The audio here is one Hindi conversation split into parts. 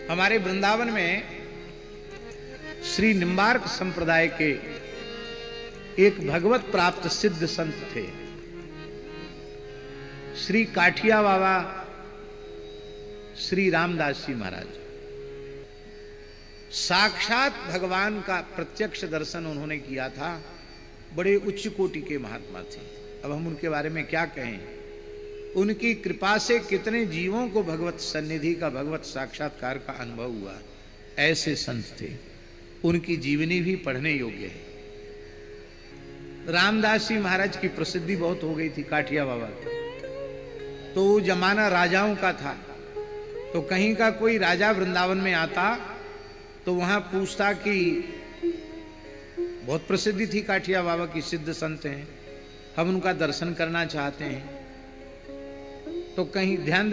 हमारे वृंदावन में श्री निम्बार्क संप्रदाय के एक भगवत प्राप्त सिद्ध संत थे, श्री काठिया बाबा श्री रामदास जी महाराज। साक्षात भगवान का प्रत्यक्ष दर्शन उन्होंने किया था। बड़े उच्च कोटि के महात्मा थे। अब हम उनके बारे में क्या कहें। उनकी कृपा से कितने जीवों को भगवत सन्निधि का, भगवत साक्षात्कार का अनुभव हुआ। ऐसे संत थे। उनकी जीवनी भी पढ़ने योग्य है। रामदास जी महाराज की प्रसिद्धि बहुत हो गई थी काठिया बाबा की। तो वो जमाना राजाओं का था। तो कहीं का कोई राजा वृंदावन में आता तो वहां पूछता कि बहुत प्रसिद्धि थी काठिया बाबा की, सिद्ध संत हैं, हम उनका दर्शन करना चाहते हैं। तो कहीं ध्यान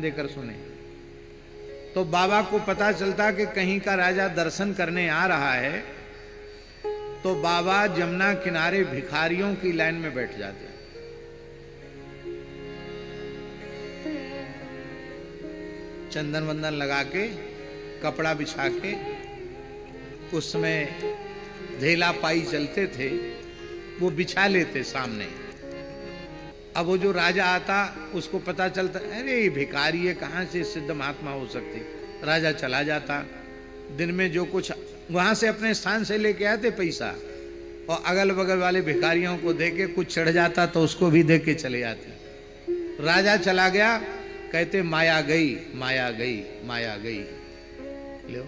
देकर सुने। तो बाबा को पता चलता कि कहीं का राजा दर्शन करने आ रहा है, तो बाबा जमुना किनारे भिखारियों की लाइन में बैठ जाते। चंदन वंदन लगा के, कपड़ा बिछा के, उसमें धेला पाई चलते थे, वो बिछा लेते सामने। अब वो जो राजा आता उसको पता चलता, अरे ये भिखारी है, कहाँ से सिद्ध महात्मा हो सकते। राजा चला जाता। दिन में जो कुछ वहां से अपने स्थान से लेके आते पैसा, और अगल बगल वाले भिखारियों को देके कुछ चढ़ जाता तो उसको भी दे के चले जाते। राजा चला गया, कहते माया गई, माया गई, माया गई। लो,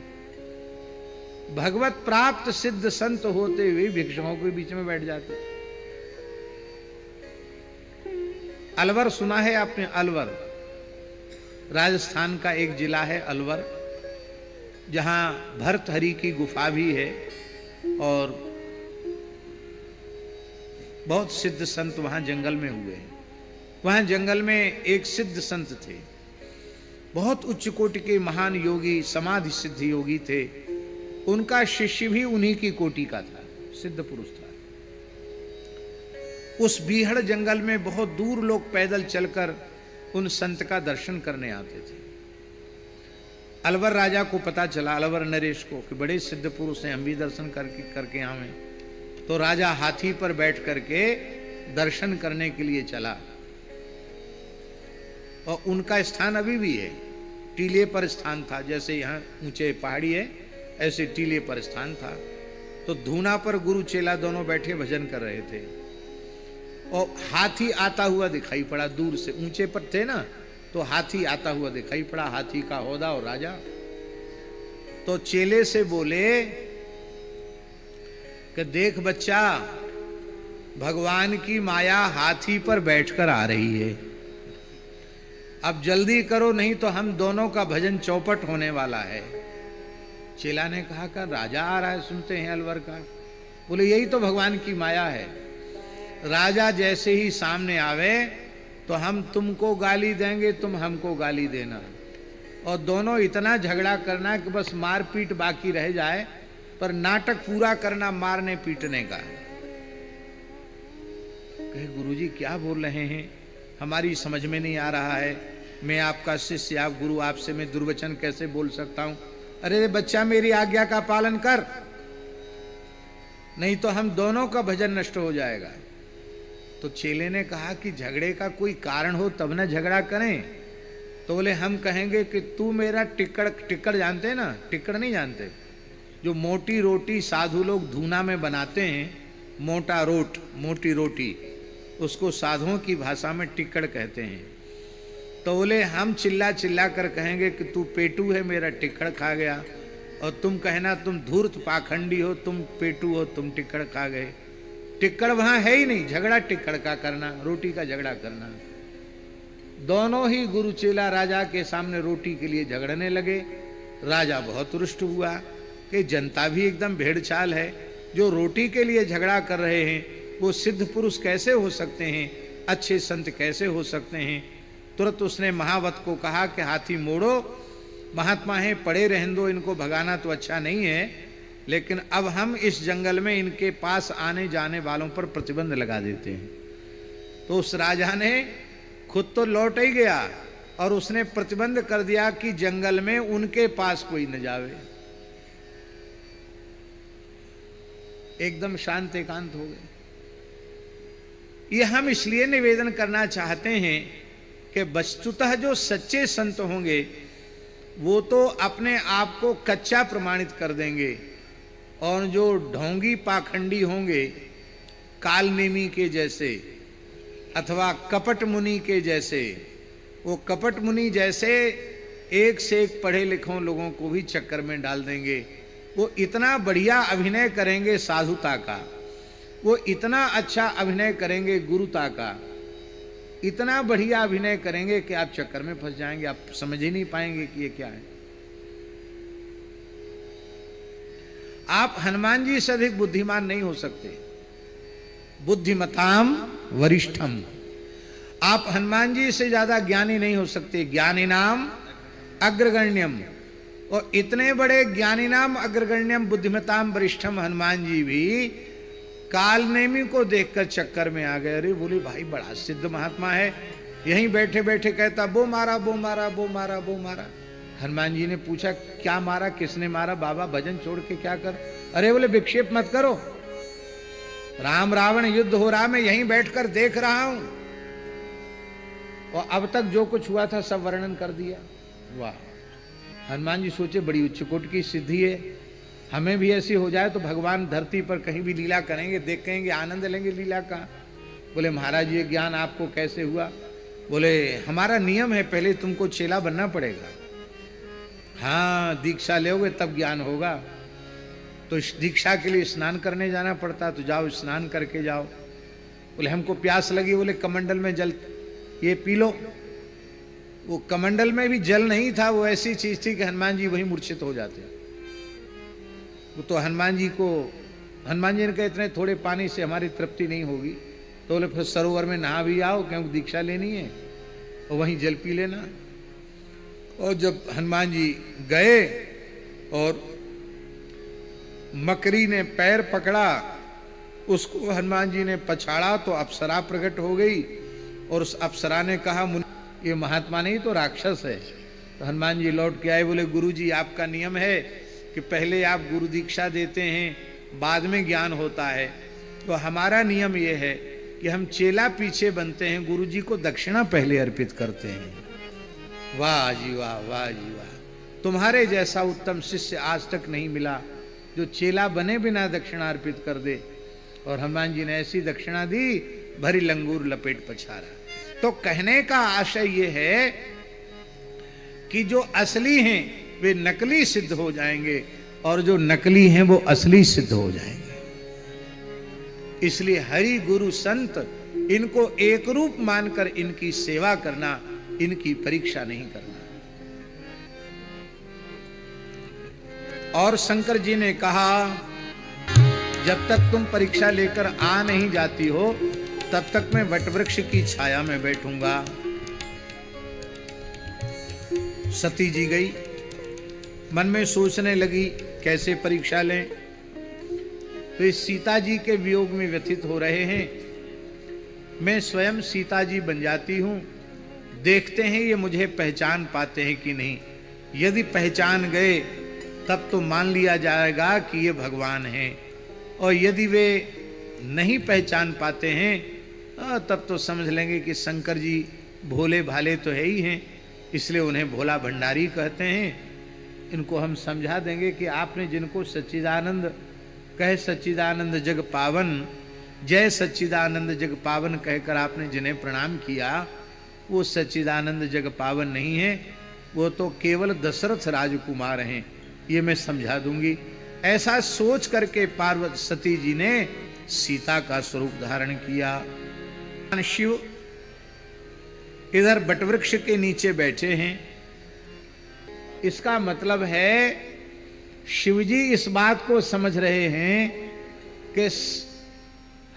भगवत प्राप्त सिद्ध संत होते हुए भिक्षुकों के बीच में बैठ जाते। अलवर सुना है आपने? अलवर राजस्थान का एक जिला है अलवर, जहां भर्तहरि की गुफा भी है और बहुत सिद्ध संत वहां जंगल में हुए हैं। वहां जंगल में एक सिद्ध संत थे, बहुत उच्च कोटि के महान योगी, समाधि सिद्ध योगी थे। उनका शिष्य भी उन्हीं की कोटि का था, सिद्ध पुरुष था। उस बीहड़ जंगल में बहुत दूर लोग पैदल चलकर उन संत का दर्शन करने आते थे। अलवर राजा को पता चला, अलवर नरेश को, कि बड़े सिद्ध पुरुष हैं, हम भी दर्शन करके आवे। तो राजा हाथी पर बैठ करके दर्शन करने के लिए चला। और उनका स्थान अभी भी है, टीले पर स्थान था। जैसे यहाँ ऊंचे पहाड़ी है, ऐसे टीले पर स्थान था। तो धूना पर गुरु चेला दोनों बैठे भजन कर रहे थे, और हाथी आता हुआ दिखाई पड़ा दूर से। ऊंचे पर थे ना, तो हाथी आता हुआ दिखाई पड़ा, हाथी का होदा और राजा। तो चेले से बोले कि देख बच्चा, भगवान की माया हाथी पर बैठकर आ रही है, अब जल्दी करो, नहीं तो हम दोनों का भजन चौपट होने वाला है। चेला ने कहा कि राजा आ रहा है, सुनते हैं अलवर का। बोले यही तो भगवान की माया है। राजा जैसे ही सामने आवे तो हम तुमको गाली देंगे, तुम हमको गाली देना, और दोनों इतना झगड़ा करना कि बस मारपीट बाकी रह जाए, पर नाटक पूरा करना मारने पीटने का। कहे गुरुजी क्या बोल रहे हैं, हमारी समझ में नहीं आ रहा है। मैं आपका शिष्य, आप गुरु, आपसे मैं दुर्वचन कैसे बोल सकता हूं। अरे बच्चा, मेरी आज्ञा का पालन कर, नहीं तो हम दोनों का भजन नष्ट हो जाएगा। तो चेले ने कहा कि झगड़े का कोई कारण हो तब ना झगड़ा करें। तो बोले हम कहेंगे कि तू मेरा टिक्कड़ जानते हैं ना? टिक्कड़ नहीं जानते? जो मोटी रोटी साधु लोग धूना में बनाते हैं, मोटा रोट, मोटी रोटी, उसको साधुओं की भाषा में टिक्कड़ कहते हैं। तो बोले हम चिल्ला चिल्ला कर कहेंगे कि तू पेटू है, मेरा टिक्कड़ खा गया, और तुम कहना तुम धूर्त पाखंडी हो, तुम पेटू हो, तुम टिक्कड़ खा गए। टिक्कड़ वहां है ही नहीं, झगड़ा टिक्कड़ का करना, रोटी का झगड़ा करना। दोनों ही गुरु चेला राजा के सामने रोटी के लिए झगड़ने लगे। राजा बहुत रुष्ट हुआ कि जनता भी एकदम भेड़चाल है, जो रोटी के लिए झगड़ा कर रहे हैं वो सिद्ध पुरुष कैसे हो सकते हैं, अच्छे संत कैसे हो सकते हैं। तुरंत उसने महावत को कहा कि हाथी मोड़ो, महात्मा है, पड़े रहने दो, इनको भगाना तो अच्छा नहीं है, लेकिन अब हम इस जंगल में इनके पास आने जाने वालों पर प्रतिबंध लगा देते हैं। तो उस राजा ने खुद तो लौट ही गया, और उसने प्रतिबंध कर दिया कि जंगल में उनके पास कोई न जावे। एकदम शांत एकांत हो गए। ये हम इसलिए निवेदन करना चाहते हैं कि वस्तुतः जो सच्चे संत होंगे वो तो अपने आप को कच्चा प्रमाणित कर देंगे, और जो ढोंगी पाखंडी होंगे, कालनेमी के जैसे अथवा कपट मुनि के जैसे, वो कपट मुनि जैसे एक से एक पढ़े लिखों लोगों को भी चक्कर में डाल देंगे। वो इतना बढ़िया अभिनय करेंगे साधुता का, वो इतना अच्छा अभिनय करेंगे गुरुता का, इतना बढ़िया अभिनय करेंगे कि आप चक्कर में फंस जाएंगे, आप समझ ही नहीं पाएंगे कि ये क्या है। आप हनुमान जी से अधिक बुद्धिमान नहीं हो सकते। बुद्धिमताम वरिष्ठम, आप हनुमान जी से ज्यादा ज्ञानी नहीं हो सकते। ज्ञानी नाम अग्रगण्यम, और इतने बड़े ज्ञानी नाम अग्रगण्यम बुद्धिमताम वरिष्ठम हनुमान जी भी कालनेमी को देखकर चक्कर में आ गए। अरे बोले भाई बड़ा सिद्ध महात्मा है, यहीं बैठे बैठे कहता वो मारा वो मारा वो मारा वो मारा। हनुमान जी ने पूछा क्या मारा, किसने मारा? बाबा भजन छोड़ के क्या कर? अरे बोले विक्षेप मत करो, राम रावण युद्ध हो रहा, मैं यहीं बैठकर देख रहा हूं, और अब तक जो कुछ हुआ था सब वर्णन कर दिया। वाह! हनुमान जी सोचे बड़ी उच्च कोटि की सिद्धि है, हमें भी ऐसी हो जाए तो भगवान धरती पर कहीं भी लीला करेंगे, देखेंगे, आनंद लेंगे लीला का। बोले महाराज ये ज्ञान आपको कैसे हुआ? बोले हमारा नियम है, पहले तुमको चेला बनना पड़ेगा। हाँ, दीक्षा लोगे तब ज्ञान होगा। तो दीक्षा के लिए स्नान करने जाना पड़ता, तो जाओ स्नान करके जाओ। बोले हमको प्यास लगी, बोले कमंडल में जल ये पी लो। वो कमंडल में भी जल नहीं था, वो ऐसी चीज थी कि हनुमान जी वहीं मूर्छित हो जाते। वो तो हनुमान जी ने कहा इतने थोड़े पानी से हमारी तृप्ति नहीं होगी, तो बोले फिर सरोवर में नहा भी आओ, क्योंकि दीक्षा लेनी है, और वहीं जल पी लेना। और जब हनुमान जी गए और मकरी ने पैर पकड़ा, उसको हनुमान जी ने पछाड़ा तो अप्सरा प्रकट हो गई, और उस अप्सरा ने कहा ये महात्मा नहीं तो राक्षस है। तो हनुमान जी लौट के आए, बोले गुरुजी आपका नियम है कि पहले आप गुरु दीक्षा देते हैं, बाद में ज्ञान होता है, तो हमारा नियम ये है कि हम चेला पीछे बनते हैं, गुरुजी को दक्षिणा पहले अर्पित करते हैं। वाह जी वाह, वाह जी वाह! तुम्हारे जैसा उत्तम शिष्य आज तक नहीं मिला जो चेला बने बिना दक्षिणा अर्पित कर दे। और हनुमान जी ने ऐसी दक्षिणा दी, भरी लंगूर लपेट पछाड़ा। तो कहने का आशय ये है कि जो असली हैं वे नकली सिद्ध हो जाएंगे, और जो नकली हैं वो असली सिद्ध हो जाएंगे। इसलिए हरि गुरु संत इनको एक रूप मानकर इनकी सेवा करना, इनकी परीक्षा नहीं करना। और शंकर जी ने कहा जब तक तुम परीक्षा लेकर आ नहीं जाती हो तब तक मैं वटवृक्ष की छाया में बैठूंगा। सती जी गई, मन में सोचने लगी कैसे परीक्षा लें। तो इस सीता जी के वियोग में व्यथित हो रहे हैं, मैं स्वयं सीता जी बन जाती हूं, देखते हैं ये मुझे पहचान पाते हैं कि नहीं। यदि पहचान गए तब तो मान लिया जाएगा कि ये भगवान हैं, और यदि वे नहीं पहचान पाते हैं तब तो समझ लेंगे कि शंकर जी भोले भाले तो है ही हैं, इसलिए उन्हें भोला भंडारी कहते हैं। इनको हम समझा देंगे कि आपने जिनको सच्चिदानंद कहे, सच्चिदानंद जग पावन, जय सच्चिदानंद जग पावन कहकर आपने जिन्हें प्रणाम किया, वो सच्चिदानंद जग पावन नहीं है, वो तो केवल दशरथ राजकुमार हैं। ये मैं समझा दूंगी। ऐसा सोच करके पार्वती सती जी ने सीता का स्वरूप धारण किया। शिव इधर बटवृक्ष के नीचे बैठे हैं। इसका मतलब है शिवजी इस बात को समझ रहे हैं कि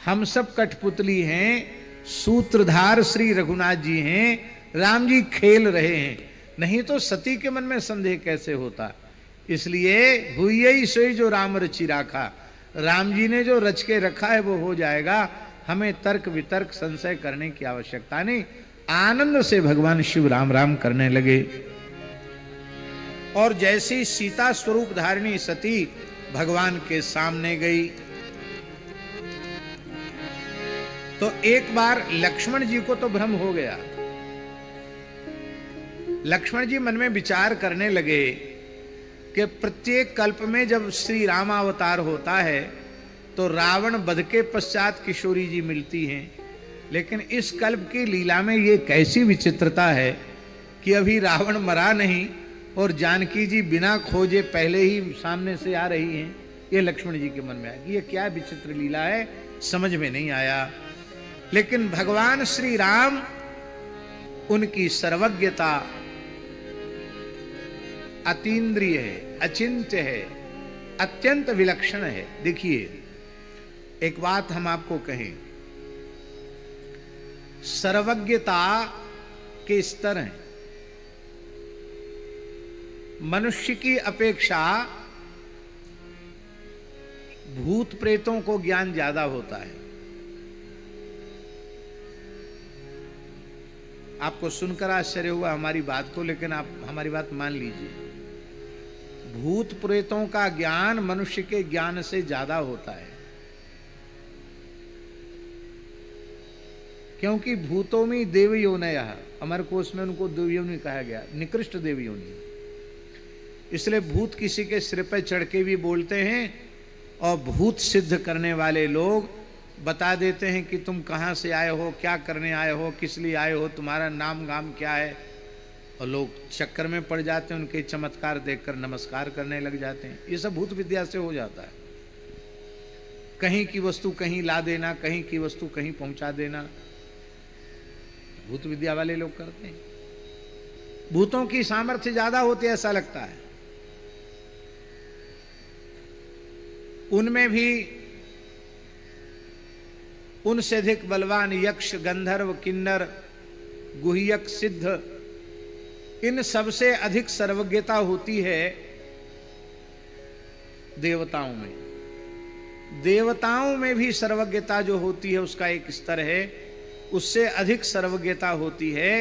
हम सब कठपुतली हैं, सूत्रधार श्री रघुनाथ जी हैं, राम जी खेल रहे हैं, नहीं तो सती के मन में संदेह कैसे होता। इसलिए हुई ही सोई जो राम रचि राखा, राम जी ने जो रच के रखा है वो हो जाएगा, हमें तर्क वितर्क संशय करने की आवश्यकता नहीं। आनंद से भगवान शिव राम राम करने लगे। और जैसी सीता स्वरूप धारिणी सती भगवान के सामने गई तो एक बार लक्ष्मण जी को तो भ्रम हो गया। लक्ष्मण जी मन में विचार करने लगे कि प्रत्येक कल्प में जब श्री राम अवतार होता है तो रावण वध के पश्चात किशोरी जी मिलती हैं, लेकिन इस कल्प की लीला में ये कैसी विचित्रता है कि अभी रावण मरा नहीं और जानकी जी बिना खोजे पहले ही सामने से आ रही हैं। ये लक्ष्मण जी के मन में आया कि ये क्या विचित्र लीला है, समझ में नहीं आया। लेकिन भगवान श्री राम, उनकी सर्वज्ञता अतीन्द्रिय है, अचिंत्य है, अत्यंत विलक्षण है। देखिए एक बात हम आपको कहें, सर्वज्ञता के स्तर हैं। मनुष्य की अपेक्षा भूत प्रेतों को ज्ञान ज्यादा होता है। आपको सुनकर आश्चर्य हुआ हमारी बात को, लेकिन आप हमारी बात मान लीजिए। भूत प्रेतों का ज्ञान मनुष्य के ज्ञान से ज्यादा होता है, क्योंकि भूतों में देव योनयः, अमर कोश में उनको देव योनि कहा गया, निकृष्ट देव योनि। इसलिए भूत किसी के सिर पर चढ़ के भी बोलते हैं और भूत सिद्ध करने वाले लोग बता देते हैं कि तुम कहाँ से आए हो, क्या करने आए हो, किस लिए आए हो, तुम्हारा नाम गाम क्या है। और लोग चक्कर में पड़ जाते हैं, उनके चमत्कार देखकर नमस्कार करने लग जाते हैं। ये सब भूत विद्या से हो जाता है। कहीं की वस्तु कहीं ला देना, कहीं की वस्तु कहीं पहुंचा देना, भूत विद्या वाले लोग करते हैं। भूतों की सामर्थ्य ज्यादा होती है ऐसा लगता है। उनमें भी उनसे अधिक बलवान यक्ष, गंधर्व, किन्नर, गुह्यक, सिद्ध, इन सबसे अधिक सर्वज्ञता होती है देवताओं में। देवताओं में भी सर्वज्ञता जो होती है उसका एक स्तर है, उससे अधिक सर्वज्ञता होती है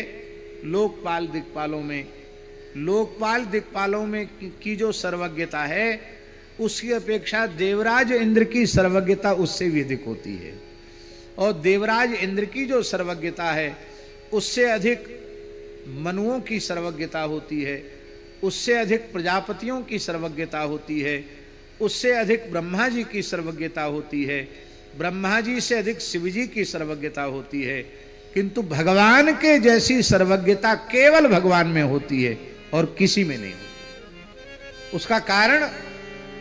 लोकपाल दिक्पालों में। लोकपाल दिक्पालों में की जो सर्वज्ञता है उसकी अपेक्षा देवराज इंद्र की सर्वज्ञता उससे भी अधिक होती है। और देवराज इंद्र की जो सर्वज्ञता है उससे अधिक मनुओं की सर्वज्ञता होती है, उससे अधिक प्रजापतियों की सर्वज्ञता होती है, उससे अधिक ब्रह्मा जी की सर्वज्ञता होती है, ब्रह्मा जी से अधिक शिव जी की सर्वज्ञता होती है। किंतु भगवान के जैसी सर्वज्ञता केवल भगवान में होती है और किसी में नहीं होती।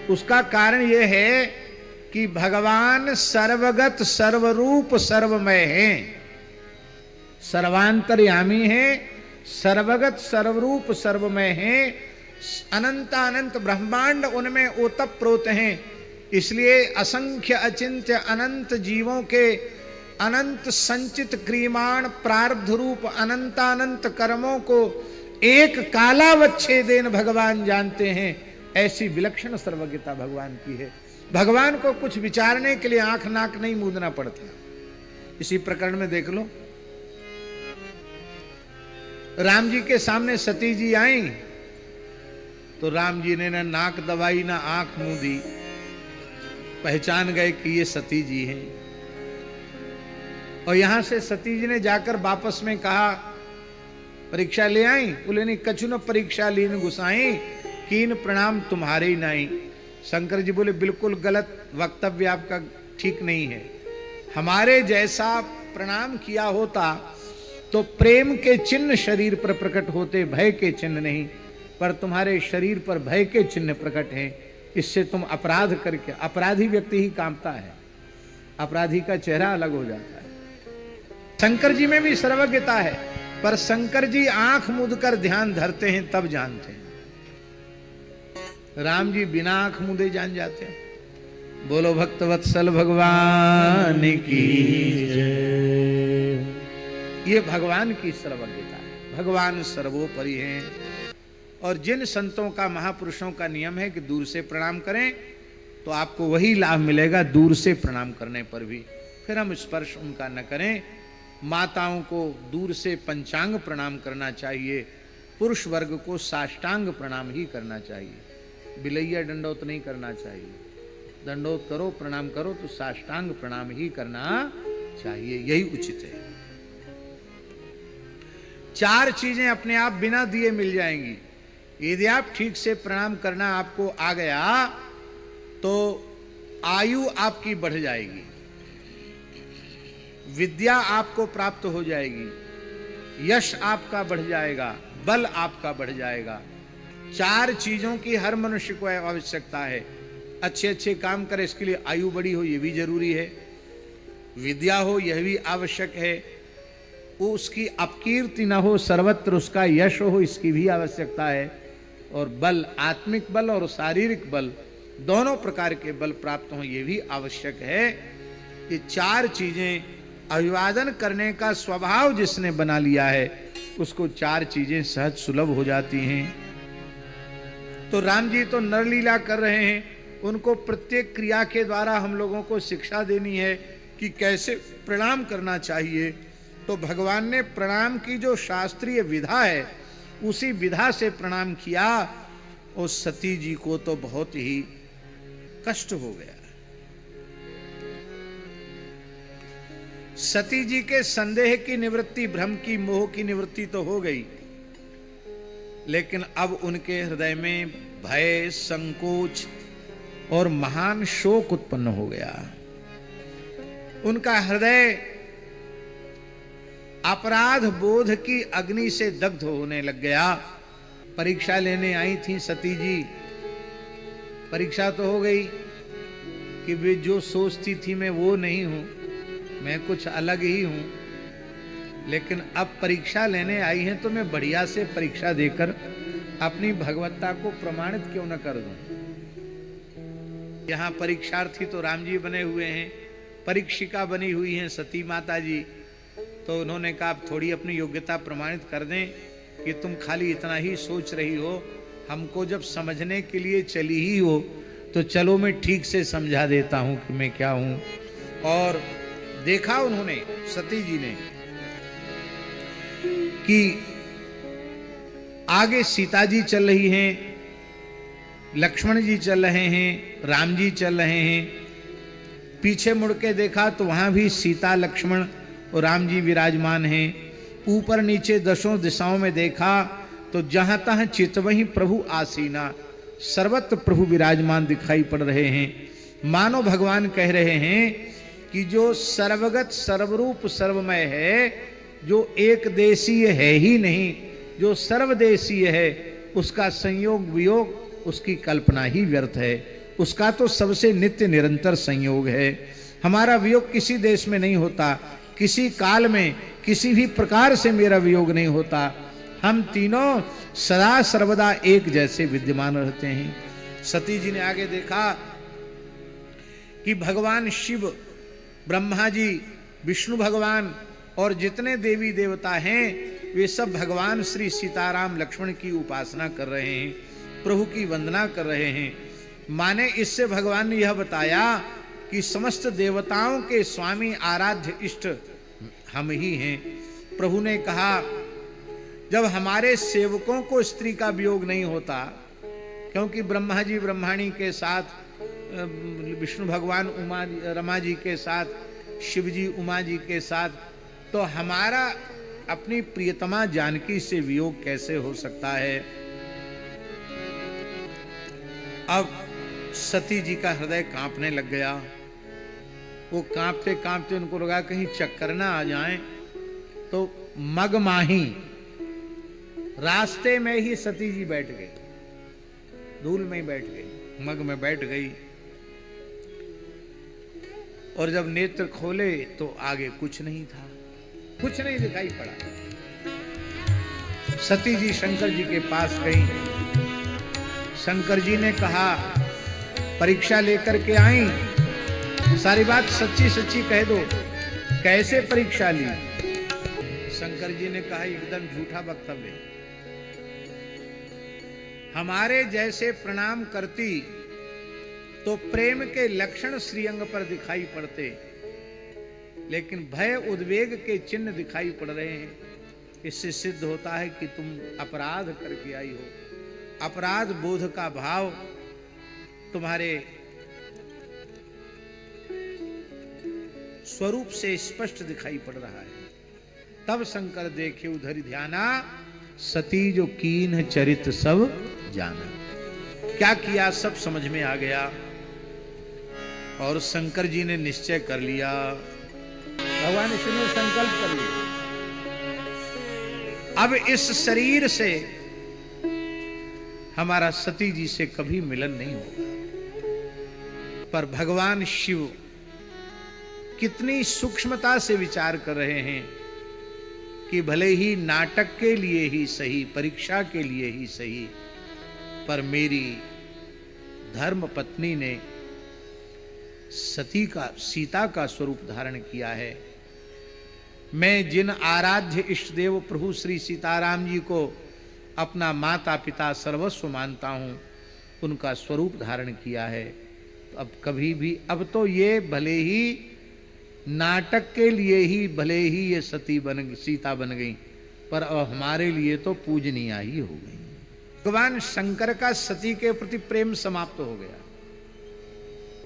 उसका कारण यह है कि भगवान सर्वगत, सर्वरूप, सर्वमय हैं, सर्वांतर्यामी हैं, सर्वगत, सर्वरूप, सर्वमय हैं। अनंत ब्रह्मांड उनमें ओतप्रोत हैं। इसलिए असंख्य अचिंत्य अनंत जीवों के अनंत संचित क्रियमाण प्रारब्ध रूप अनंत कर्मों को एक कालावच्छेदेन भगवान जानते हैं। ऐसी विलक्षण सर्वज्ञता भगवान की है। भगवान को कुछ विचारने के लिए आंख नाक नहीं मूंदना पड़ता। इसी प्रकरण में देख लो, राम जी के सामने सती जी आई तो राम जी ने ना नाक दबाई ना आंख मूंदी, पहचान गए कि ये सती जी हैं। और यहां से सती जी ने जाकर वापस में कहा, परीक्षा ले आई? बोले नहीं, कछु न परीक्षा लीन गुसाई, कीन प्रणाम तुम्हारे नहीं। शंकर जी बोले बिल्कुल गलत वक्तव्य आपका, ठीक नहीं है। हमारे जैसा प्रणाम किया होता तो प्रेम के चिन्ह शरीर पर प्रकट होते, भय के चिन्ह नहीं, पर तुम्हारे शरीर पर भय के चिन्ह प्रकट हैं। इससे तुम अपराध करके, अपराधी व्यक्ति ही कांपता है, अपराधी का चेहरा अलग हो जाता है। शंकर जी में भी सर्वज्ञता है, पर शंकर जी आंख मूंदकर ध्यान धरते हैं तब जानते हैं। राम जी बिना आंख मूंदे जान जाते हैं। बोलो भक्तवत्सल भगवान की जय। ये भगवान की सर्वज्ञता है। भगवान सर्वोपरि हैं। और जिन संतों का, महापुरुषों का नियम है कि दूर से प्रणाम करें तो आपको वही लाभ मिलेगा दूर से प्रणाम करने पर भी। फिर हम स्पर्श उनका न करें माताओं को दूर से पंचांग प्रणाम करना चाहिए, पुरुष वर्ग को साष्टांग प्रणाम ही करना चाहिए, बिलैया दंडोत नहीं करना चाहिए। दंडोत करो, प्रणाम करो तो साष्टांग प्रणाम ही करना चाहिए, यही उचित है। 4 चीजें अपने आप बिना दिए मिल जाएंगी। यदि आप ठीक से प्रणाम करना आपको आ गया तो आयु आपकी बढ़ जाएगी, विद्या आपको प्राप्त हो जाएगी, यश आपका बढ़ जाएगा, बल आपका बढ़ जाएगा। 4 चीजों की हर मनुष्य को आवश्यकता है। अच्छे अच्छे काम करे, इसके लिए आयु बड़ी हो, यह भी जरूरी है, विद्या हो, यह भी आवश्यक है, वो उसकी अपकीर्ति न हो, सर्वत्र उसका यश हो, इसकी भी आवश्यकता है, और बल, आत्मिक बल और शारीरिक बल, दोनों प्रकार के बल प्राप्त हों, ये भी आवश्यक है। ये 4 चीजें अभिवादन करने का स्वभाव जिसने बना लिया है, उसको 4 चीजें सहज सुलभ हो जाती हैं। तो राम जी तो नरलीला कर रहे हैं, उनको प्रत्येक क्रिया के द्वारा हम लोगों को शिक्षा देनी है कि कैसे प्रणाम करना चाहिए। तो भगवान ने प्रणाम की जो शास्त्रीय विधा है, उसी विधा से प्रणाम किया। उस सती जी को तो बहुत ही कष्ट हो गया। सती जी के संदेह की निवृत्ति, भ्रम की, मोह की निवृत्ति तो हो गई, लेकिन अब उनके हृदय में भय, संकोच और महान शोक उत्पन्न हो गया। उनका हृदय अपराध बोध की अग्नि से दग्ध होने लग गया। परीक्षा लेने आई थी सती जी, परीक्षा तो हो गई कि वे जो सोचती थी मैं वो नहीं हूं, मैं कुछ अलग ही हूं, लेकिन अब परीक्षा लेने आई हैं तो मैं बढ़िया से परीक्षा देकर अपनी भगवत्ता को प्रमाणित क्यों न कर दूं। यहां परीक्षार्थी तो राम जी बने हुए हैं, परीक्षिका बनी हुई हैं सती माता जी। तो उन्होंने कहा आप थोड़ी अपनी योग्यता प्रमाणित कर दें कि तुम खाली इतना ही सोच रही हो, हमको जब समझने के लिए चली ही हो तो चलो मैं ठीक से समझा देता हूं कि मैं क्या हूं। और देखा उन्होंने, सती जी ने, कि आगे सीता जी चल रही हैं, लक्ष्मण जी चल रहे हैं, राम जी चल रहे हैं। पीछे मुड़ के देखा तो वहां भी सीता, लक्ष्मण और राम जी विराजमान हैं। ऊपर नीचे दशों दिशाओं में देखा तो जहां तहां चितवहीं प्रभु आसीना, सर्वत्र प्रभु विराजमान दिखाई पड़ रहे हैं। मानो भगवान कह रहे हैं कि जो सर्वगत, सर्वरूप, सर्वमय है, जो एक देशीय है ही नहीं, जो सर्वदेशीय है, उसका संयोग वियोग, उसकी कल्पना ही व्यर्थ है। उसका तो सबसे नित्य निरंतर संयोग है। हमारा वियोग किसी देश में नहीं होता, किसी काल में किसी भी प्रकार से मेरा वियोग नहीं होता। हम तीनों सदा सर्वदा एक जैसे विद्यमान रहते हैं। सती जी ने आगे देखा कि भगवान शिव, ब्रह्मा जी, विष्णु भगवान और जितने देवी देवता हैं, वे सब भगवान श्री सीताराम लक्ष्मण की उपासना कर रहे हैं, प्रभु की वंदना कर रहे हैं। माने इससे भगवान ने यह बताया कि समस्त देवताओं के स्वामी, आराध्य, इष्ट हम ही हैं। प्रभु ने कहा जब हमारे सेवकों को स्त्री का वियोग नहीं होता, क्योंकि ब्रह्मा जी ब्रह्माणी के साथ, विष्णु भगवान उमा रमा जी के साथ, शिव जी उमा जी के साथ, तो हमारा अपनी प्रियतमा जानकी से वियोग कैसे हो सकता है। अब सती जी का हृदय कांपने लग गया। वो कांपते कांपते उनको लगा कहीं चक्कर ना आ जाए, तो मगमाही रास्ते में ही सती जी बैठ गई, धूल में ही बैठ गई, मग में बैठ गई। और जब नेत्र खोले तो आगे कुछ नहीं था, कुछ नहीं दिखाई पड़ा। सती जी शंकर जी के पास गई। शंकर जी ने कहा परीक्षा लेकर के आई, सारी बात सच्ची सच्ची कह दो, कैसे परीक्षा ली। शंकर जी ने कहा एकदम झूठा वक्तव्य, हमारे जैसे प्रणाम करती तो प्रेम के लक्षण श्रीअंग पर दिखाई पड़ते, लेकिन भय उद्वेग के चिन्ह दिखाई पड़ रहे हैं। इससे सिद्ध होता है कि तुम अपराध करके आई हो। अपराध बोध का भाव तुम्हारे स्वरूप से स्पष्ट दिखाई पड़ रहा है। तब शंकर देखे उधर ध्याना, सती जो कीन चरित सब जाना। क्या किया सब समझ में आ गया और शंकर जी ने निश्चय कर लिया, भगवान विष्णु ने संकल्प कर लिया, अब इस शरीर से हमारा सती जी से कभी मिलन नहीं होगा। पर भगवान शिव कितनी सूक्ष्मता से विचार कर रहे हैं कि भले ही नाटक के लिए ही सही, परीक्षा के लिए ही सही, पर मेरी धर्म पत्नी ने सीता का स्वरूप धारण किया है। मैं जिन आराध्य इष्ट देव प्रभु श्री सीताराम जी को अपना माता पिता सर्वस्व मानता हूं, उनका स्वरूप धारण किया है। तो अब कभी भी, अब तो ये भले ही नाटक के लिए ही भले ही ये सीता बन गई, पर अब हमारे लिए तो पूजनीय ही हो गई। भगवान शंकर का सती के प्रति प्रेम समाप्त हो गया।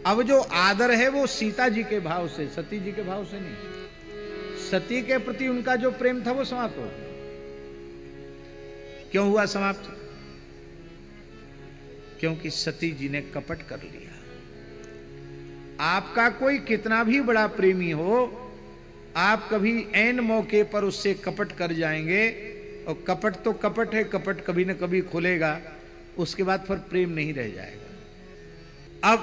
अब जो आदर है वो सीता जी के भाव से, सती जी के भाव से नहीं। सती के प्रति उनका जो प्रेम था वो समाप्त हो गया। क्यों हुआ समाप्त? क्योंकि सती जी ने कपट कर लिया। आपका कोई कितना भी बड़ा प्रेमी हो, आप कभी ऐन मौके पर उससे कपट कर जाएंगे, और कपट तो कपट है, कपट कभी न कभी खुलेगा, उसके बाद फिर प्रेम नहीं रह जाएगा। अब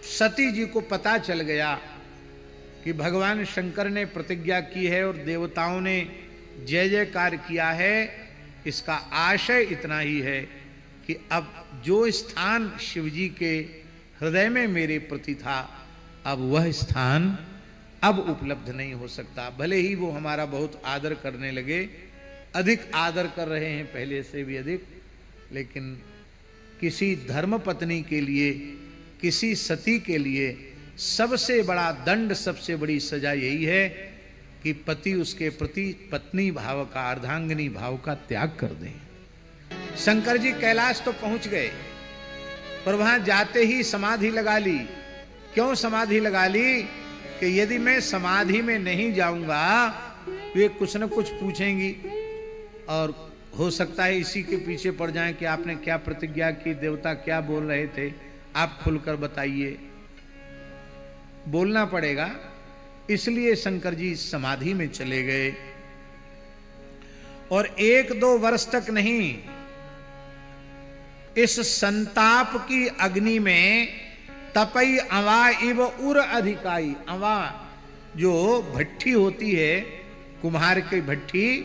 सती जी को पता चल गया कि भगवान शंकर ने प्रतिज्ञा की है और देवताओं ने जय जयकार किया है। इसका आशय इतना ही है कि अब जो स्थान शिवजी के हृदय में मेरे प्रति था, अब वह स्थान अब उपलब्ध नहीं हो सकता। भले ही वो हमारा बहुत आदर करने लगे, अधिक आदर कर रहे हैं पहले से भी अधिक, लेकिन किसी धर्म पत्नी के लिए, किसी सती के लिए सबसे बड़ा दंड, सबसे बड़ी सजा यही है कि पति उसके प्रति पत्नी भाव का, अर्धांगिनी भाव का त्याग कर दे। शंकर जी कैलाश तो पहुंच गए, पर वहां जाते ही समाधि लगा ली। क्यों समाधि लगा ली? कि यदि मैं समाधि में नहीं जाऊंगा तो ये कुछ न कुछ पूछेंगी, और हो सकता है इसी के पीछे पड़ जाएं कि आपने क्या प्रतिज्ञा की, देवता क्या बोल रहे थे, आप खुलकर बताइए। बोलना पड़ेगा, इसलिए शंकर जी समाधि में चले गए। और 1-2 वर्ष तक नहीं, इस संताप की अग्नि में तपई अवा इव उर अधिकाई। अवा जो भट्ठी होती है, कुम्हार की भट्ठी,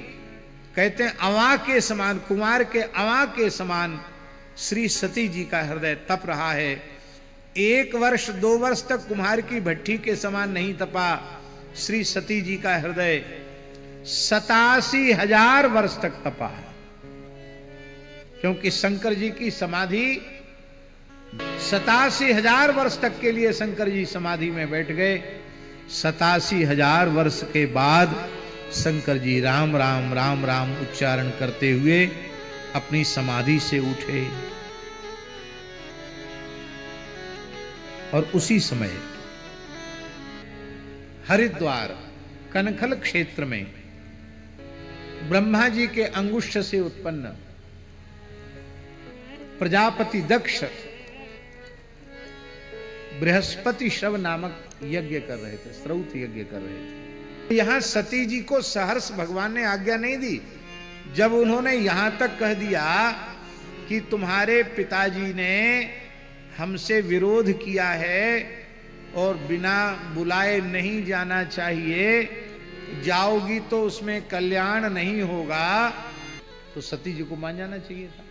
कहते हैं अवा के समान, कुमार के अवा के समान श्री सती जी का हृदय तप रहा है। 1 वर्ष 2 वर्ष तक कुम्हार की भट्ठी के समान नहीं तपा श्री सती जी का हृदय, 87,000 वर्ष तक तपा है। क्योंकि शंकर जी की समाधि 87,000 वर्ष तक के लिए शंकर जी समाधि में बैठ गए। 87,000 वर्ष के बाद शंकर जी राम राम राम राम उच्चारण करते हुए अपनी समाधि से उठे। और उसी समय हरिद्वार कनखल क्षेत्र में ब्रह्मा जी के अंगुष्ठ से उत्पन्न प्रजापति दक्ष बृहस्पति शव नामक यज्ञ कर रहे थे, श्रौत यज्ञ कर रहे थे। यहां सती जी को सहर्ष भगवान ने आज्ञा नहीं दी। जब उन्होंने यहां तक कह दिया कि तुम्हारे पिताजी ने हमसे विरोध किया है और बिना बुलाए नहीं जाना चाहिए, जाओगी तो उसमें कल्याण नहीं होगा, तो सती जी को मान जाना चाहिए था।